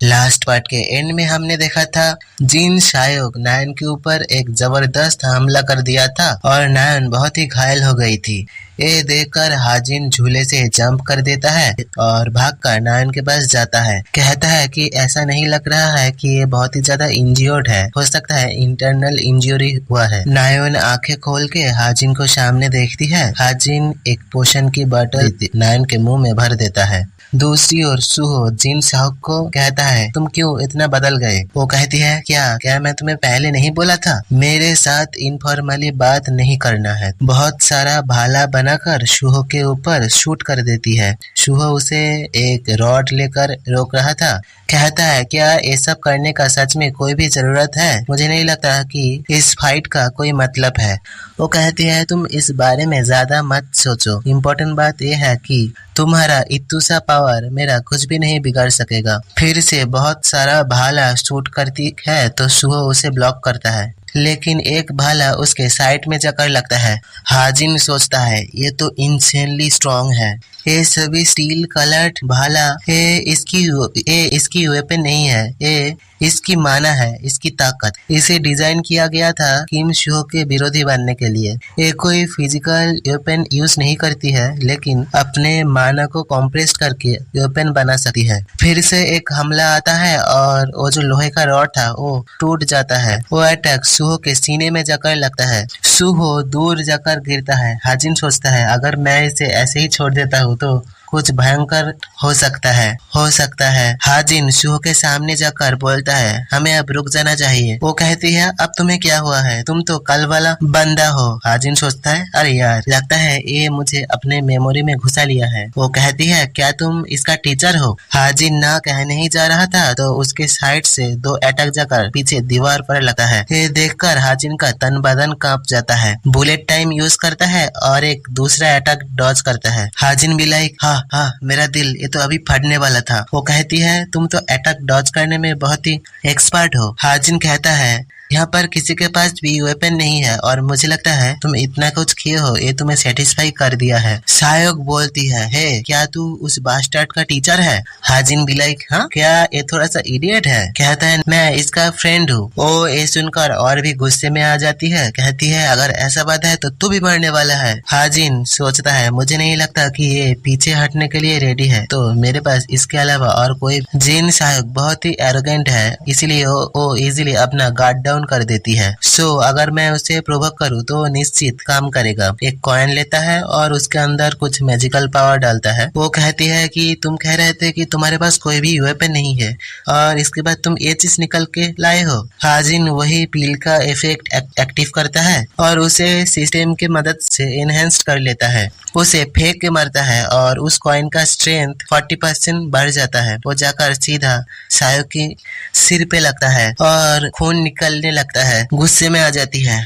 Last part के and में हमने देखा था जिन शायोक नायन के ऊपर एक जबरदस्त हमला कर दिया था और नायन बहुत ही घायल हो गई थी। ये देखकर हाजिन झूले से जंप कर देता है और भागकर नायन के पास जाता है। कहता है कि ऐसा नहीं लग रहा है कि ये बहुत ही ज्यादा इंज्योर्ड है, हो सकता है इंटरनल इंजरी हुआ है। नायन आंखें खोल के हाजिन को सामने देखती है। हाजिन एक पोशन की बोतल नायन के मुंह में भर देता है। दूसरी ओर सुहो जिन शाओक को कहता है तुम क्यों इतना बदल गए। वो कहती है क्या मैं तुम्हें पहले नहीं बोला था, मेरे साथ इनफॉर्मली बात नहीं करना है। बहुत सारा भाला बनाकर सुहो के ऊपर शूट कर देती है। सुहो उसे एक रॉड लेकर रोक रहा था। कहता है क्या ये सब करने का सच में कोई भी जरूरत है, मुझे नहीं लगता कि इस फाइट का कोई मतलब है। वो कहती है तुम इस बारे में ज्यादा मत सोचो, इम्पोर्टेंट बात यह है कि तुम्हारा इतना सा पावर मेरा कुछ भी नहीं बिगाड़ सकेगा। फिर से बहुत सारा भाला शूट करती है तो सुहो उसे ब्लॉक करता है, लेकिन एक भाला उसके साइड में जाकर लगता है। हाजिन सोचता है ये तो इंसेनली स्ट्रॉन्ग है, ये सभी स्टील कलर्ड भाला, ये इसकी वेपन नहीं है, ये इसकी माना है, इसकी ताकत। इसे डिजाइन किया गया था किम सुहो के विरोधी बनने के लिए। ये कोई फिजिकल वेपन यूज नहीं करती है, लेकिन अपने माना को कॉम्प्रेस करके वेपन बना सकती है। फिर से एक हमला आता है और वो जो लोहे का रॉड था वो टूट जाता है। वो अटैक सुहो के सीने में जाकर लगता है। सुहो दूर जाकर गिरता है। हाजिन सोचता है अगर मैं इसे ऐसे ही छोड़ देता हूँ तो कुछ भयंकर हो सकता है। हाजिन सुहो के सामने जाकर बोलता है हमें अब रुक जाना चाहिए। वो कहती है अब तुम्हें क्या हुआ है, तुम तो कल वाला बंदा हो। हाजिन सोचता है अरे यार, लगता है ये मुझे अपने मेमोरी में घुसा लिया है। वो कहती है क्या तुम इसका टीचर हो। हाजिन ना कहने ही जा रहा था तो उसके साइड से दो अटैक जाकर पीछे दीवार पर लगता है। ये देखकर हाजिन का तन बदन कांप जाता है। बुलेट टाइम यूज करता है और एक दूसरा अटैक डॉज करता है। हाजिन भी लाइक हाँ मेरा दिल ये तो अभी फटने वाला था। वो कहती है तुम तो अटैक डॉज करने में बहुत ही एक्सपर्ट हो। हाजिन कहता है यहाँ पर किसी के पास भी वेपन नहीं है और मुझे लगता है तुम इतना कुछ किए हो, ये तुम्हें सेटिस्फाई कर दिया है। शायोक बोलती है हे क्या तू उस बास्टर्ड का टीचर है। हाजिन भी लाइक हाँ क्या ये थोड़ा सा इडियट है। कहता है मैं इसका फ्रेंड हूँ। वो ये सुनकर और भी गुस्से में आ जाती है। कहती है अगर ऐसा बात है तो तू भी मरने वाला है। हाजिन सोचता है मुझे नहीं लगता कि ये पीछे हटने के लिए रेडी है, तो मेरे पास इसके अलावा और कोई। जिन शायोक बहुत ही एरोगेंट है, इसीलिए वो इजीली अपना गार्ड डाउन कर देती है। सो अगर मैं उसे प्रोवोक करूँ तो निश्चित काम करेगा। एक कॉइन लेता है और उसके अंदर कुछ मैजिकल पावर डालता है। वो कहती है कि तुम कह रहे थे कि तुम्हारे पास कोई भी वेपन नहीं है और इसके बाद तुम ये चीज निकल के लाए हो। हाजिन वही पील का इफेक्ट एक्टिव करता है और उसे सिस्टम की मदद से एनहेंस कर लेता है। उसे फेंक के मारता है और उस कॉइन का स्ट्रेंथ 40% बढ़ जाता है। वो जाकर सीधा शायोक की सिर पे लगता है और खून निकलने लगता है। गुस्से में आ जाती है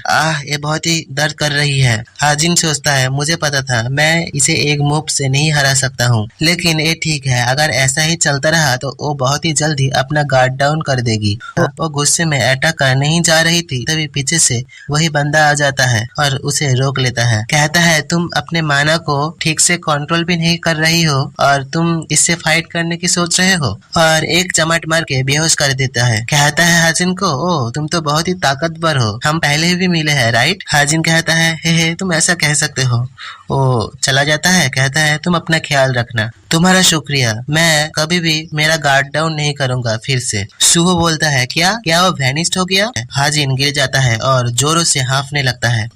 ये बहुत ही दर्द कर रही है। हाजिन सोचता है मुझे पता था मैं इसे एक मूव से नहीं हरा सकता हूँ, लेकिन ये ठीक है, अगर ऐसा ही चलता रहा तो वो बहुत ही जल्दी अपना गार्ड डाउन कर देगी। वो गुस्से में अटैक करने ही जा रही थी तभी पीछे से वही बंदा आ जाता है और उसे रोक लेता है। कहता है तुम अपने माना को ठीक से कंट्रोल भी नहीं कर रही हो और तुम इससे फाइट करने की सोच रहे हो, और एक चमाट मार के बेहोश कर देता है। कहता है हाजिन को ओ तुम तो बहुत ही ताकतवर हो, हम पहले भी मिले हैं राइट। हाजिन कहता है हे तुम ऐसा कह सकते हो। वो चला जाता है। कहता है तुम अपना ख्याल रखना, तुम्हारा शुक्रिया, मैं कभी भी मेरा गार्ड डाउन नहीं करूंगा फिर से। सुहो बोलता है क्या वो वैनिस्ड हो गया। हाजिन गिर जाता है और जोरों से हाँफने लगता है।